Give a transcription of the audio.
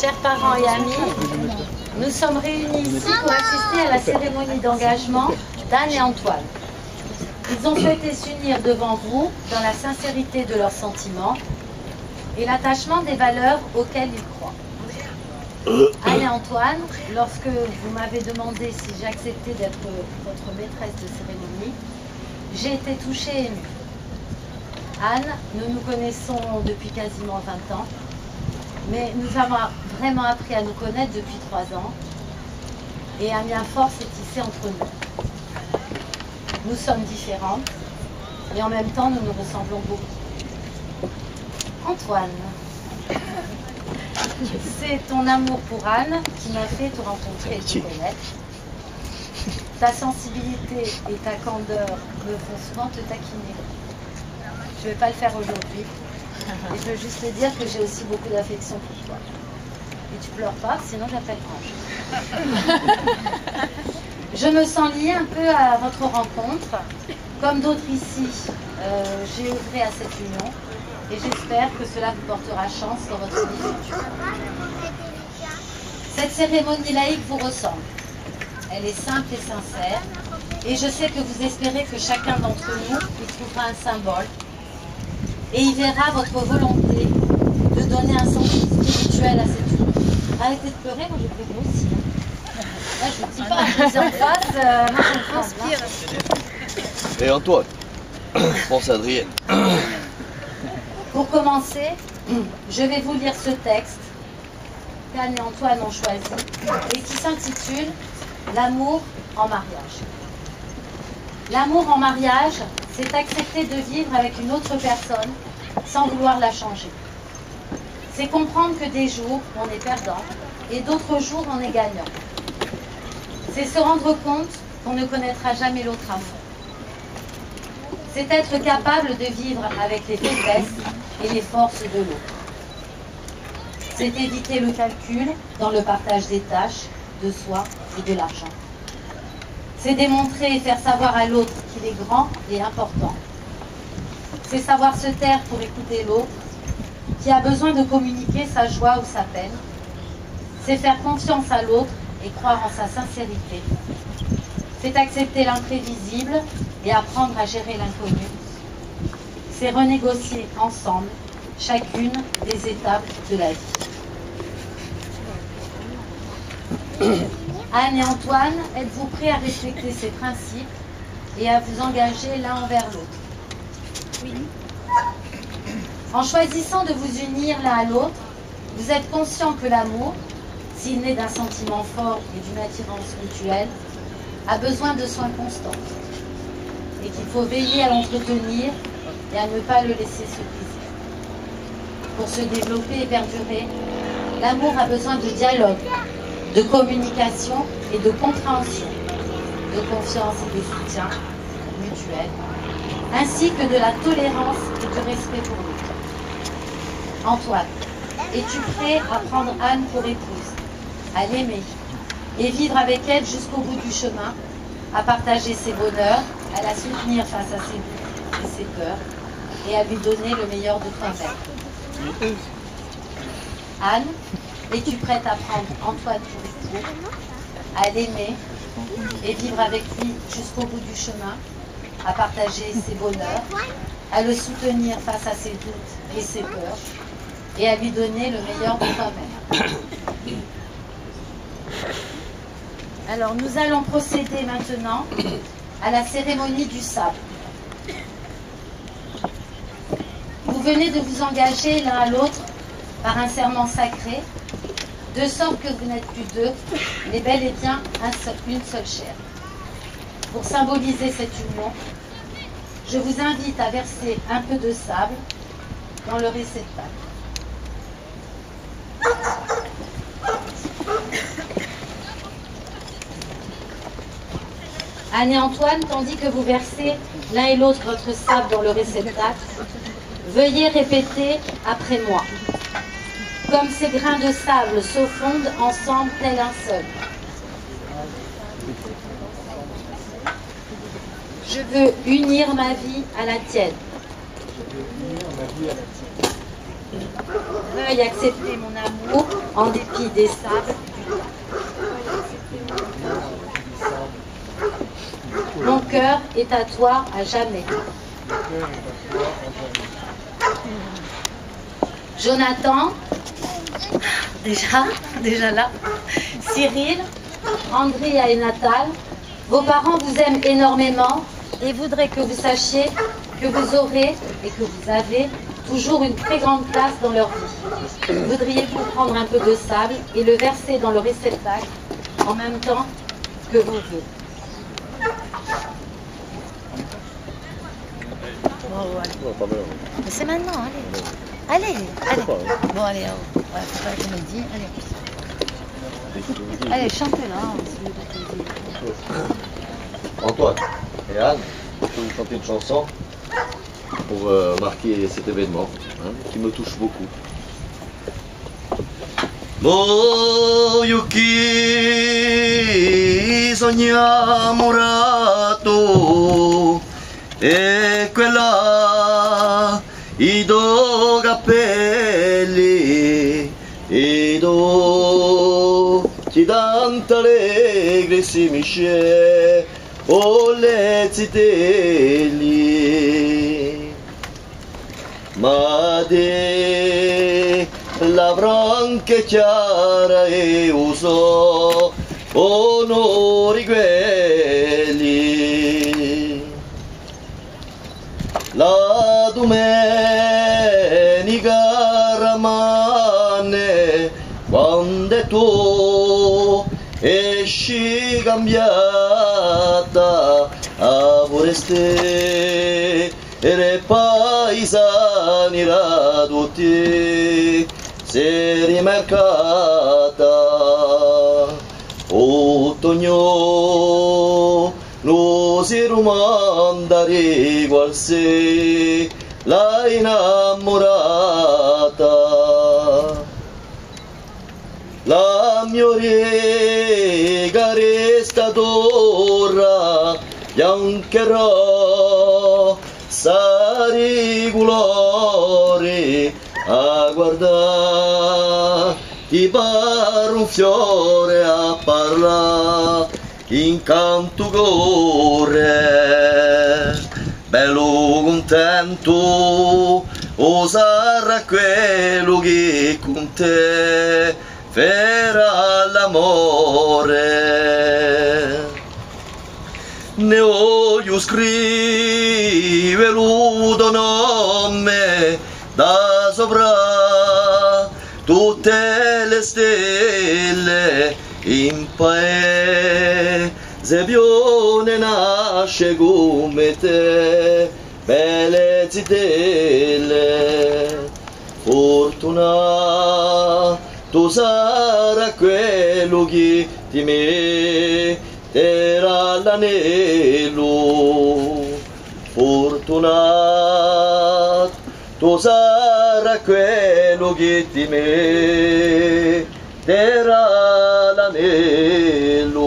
chers parents et amis, nous sommes réunis ici pour assister à la cérémonie d'engagement d'Anne et Antoine. Ils ont souhaité s'unir devant vous dans la sincérité de leurs sentiments et l'attachement des valeurs auxquelles ils croient. Anne et Antoine, lorsque vous m'avez demandé si j'acceptais d'être votre maîtresse de cérémonie, j'ai été touchée et émue. Anne, nous nous connaissons depuis quasiment 20 ans, mais nous avons vraiment appris à nous connaître depuis 3 ans et un lien fort s'est tissé entre nous. Nous sommes différentes, mais en même temps nous nous ressemblons beaucoup. Antoine, c'est ton amour pour Anne qui m'a fait te rencontrer et te connaître. Ta sensibilité et ta candeur me font souvent te taquiner. Je ne vais pas le faire aujourd'hui. Et je veux juste te dire que j'ai aussi beaucoup d'affection pour toi. Et tu pleures pas, sinon j'appelle Ange. Je me sens liée un peu à votre rencontre. Comme d'autres ici, j'ai œuvré à cette union. Et j'espère que cela vous portera chance dans votre vie future. Cette cérémonie laïque vous ressemble. Elle est simple et sincère. Et je sais que vous espérez que chacun d'entre nous y trouvera un symbole et y verra votre volonté de donner un sens spirituel à cette union. Arrêtez de pleurer, moi j'ai pleuré aussi. Là je ne dis pas, je suis en face, moi je me transpire. Et Antoine, pense à Adrienne. Pour commencer, je vais vous lire ce texte qu'Anne et Antoine ont choisi et qui s'intitule « L'amour en mariage ». L'amour en mariage, c'est accepter de vivre avec une autre personne sans vouloir la changer. C'est comprendre que des jours, on est perdant et d'autres jours, on est gagnant. C'est se rendre compte qu'on ne connaîtra jamais l'autre à fond. C'est être capable de vivre avec les faiblesses et les forces de l'autre. C'est éviter le calcul dans le partage des tâches, de soi et de l'argent. C'est démontrer et faire savoir à l'autre qu'il est grand et important. C'est savoir se taire pour écouter l'autre, qui a besoin de communiquer sa joie ou sa peine. C'est faire confiance à l'autre et croire en sa sincérité. C'est accepter l'imprévisible et apprendre à gérer l'inconnu. C'est renégocier ensemble chacune des étapes de la vie. Anne et Antoine, êtes-vous prêts à respecter ces principes et à vous engager l'un envers l'autre? Oui. En choisissant de vous unir l'un à l'autre, vous êtes conscient que l'amour, s'il naît d'un sentiment fort et d'une attirance mutuelle, a besoin de soins constants et qu'il faut veiller à l'entretenir et à ne pas le laisser se briser. Pour se développer et perdurer, l'amour a besoin de dialogue, de communication et de compréhension, de confiance et de soutien mutuel, ainsi que de la tolérance et du respect pour l'autre. Antoine, es-tu prêt à prendre Anne pour épouse, à l'aimer et vivre avec elle jusqu'au bout du chemin, à partager ses bonheurs, à la soutenir face à ses doutes et ses peurs, et à lui donner le meilleur de toi-même? Anne, es-tu prête à prendre Antoine pour époux, à l'aimer et vivre avec lui jusqu'au bout du chemin, à partager ses bonheurs, à le soutenir face à ses doutes et ses peurs, et à lui donner le meilleur de toi-même? Alors, nous allons procéder maintenant à la cérémonie du sable. Vous venez de vous engager l'un à l'autre par un serment sacré, de sorte que vous n'êtes plus deux, mais bel et bien une seule chair. Pour symboliser cette union, je vous invite à verser un peu de sable dans le réceptacle. Anne et Antoine, tandis que vous versez l'un et l'autre votre sable dans le réceptacle, veuillez répéter après moi. Comme ces grains de sable se fondent ensemble tel un seul. Je veux unir ma vie à la tienne. Veuille accepter mon amour en dépit des sables. Mon cœur est à toi à jamais. Jonathan, déjà là, Cyril, Andrea et Natal, vos parents vous aiment énormément et voudraient que vous sachiez que vous aurez et que vous avez toujours une très grande place dans leur vie. Voudriez-vous prendre un peu de sable et le verser dans le réceptacle en même temps que vos vœux? Mais c'est maintenant, allez. Bon, allez, ouais, faut pas la comédie, allez. Allez, chantez-la, Antoine et Anne, je vais vous chanter une chanson pour marquer cet événement qui me touche beaucoup. Moyuki sogna morato e quella i do capelli i do ti danta allegri si misce o le zitelli ma de la branca chiara e uso onori quelli la domenica ramane quando tu esci cambiata a vorreste e paesani raduti si rimercata ottogno lo si rumandare qual se la innamorata la mia rega resta d'ora biancherò sari colori a guardare ti pare un fiore a parlare incanto corre bello contento osare quello che con te farà l'amore ne voglio scrivere lo nome da sopra tutte le stelle in paese pione nasce come te belle zitelle fortunato sarà quello che ti metterà l'anello fortunato sarà quello che ti metterà l'anello